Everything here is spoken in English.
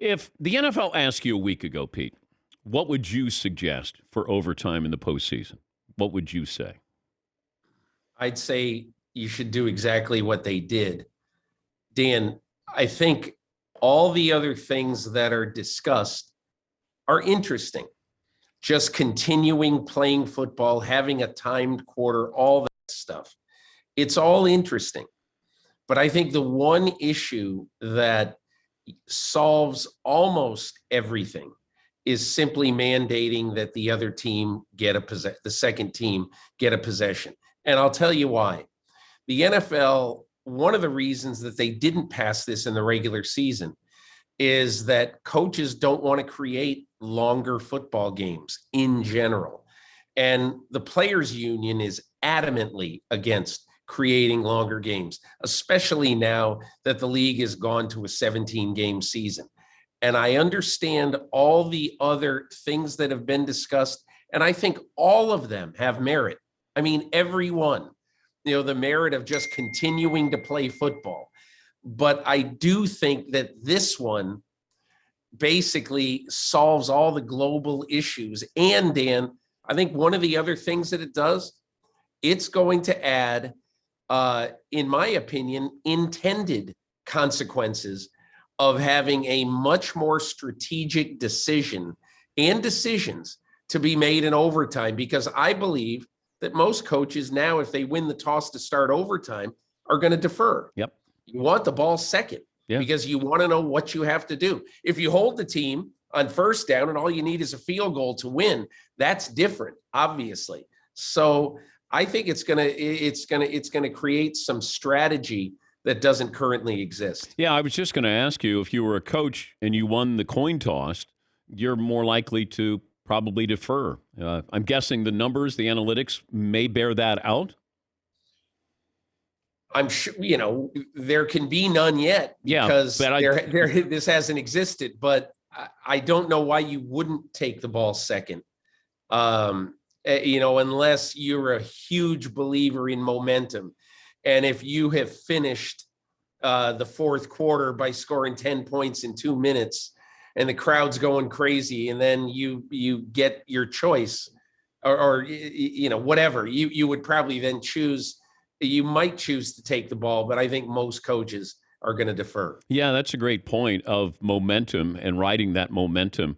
If the NFL asked you a week ago, Pete, what would you suggest for overtime in the postseason? What would you say? I'd say you should do exactly what they did. Dan, I think all the other things that are discussed are interesting. Just continuing playing football, having a timed quarter, all that stuff. It's all interesting. But I think the one issue that solves almost everything is simply mandating that the other team get the second team get a possession. And I'll tell you why. The NFL, one of the reasons that they didn't pass this in the regular season is that coaches don't want to create longer football games in general. And the players union is adamantly against creating longer games, especially now that the league has gone to a 17-game season. And I understand all the other things that have been discussed, and I think all of them have merit. I mean, every one, the merit of just continuing to play football. But I do think that this one basically solves all the global issues. And Dan, I think one of the other things that it does, it's going to add, in my opinion, intended consequences of having a much more strategic decision and decisions to be made in overtime, because I believe that most coaches now, if they win the toss to start overtime, are going to defer. Yep. You want the ball second because you want to know what you have to do. If you hold the team on first down and all you need is a field goal to win, that's different, obviously. So I think it's going to create some strategy that doesn't currently exist. Yeah, I was just going to ask you, if you were a coach and you won the coin toss, you're more likely to probably defer. I'm guessing the numbers, the analytics may bear that out. I'm sure, there can be none yet because this hasn't existed, but I don't know why you wouldn't take the ball second. Unless you're a huge believer in momentum. And if you have finished the fourth quarter by scoring 10 points in 2 minutes and the crowd's going crazy, and then you get your choice or whatever, you would probably then you might choose to take the ball, but I think most coaches are going to defer. Yeah, that's a great point of momentum and riding that momentum.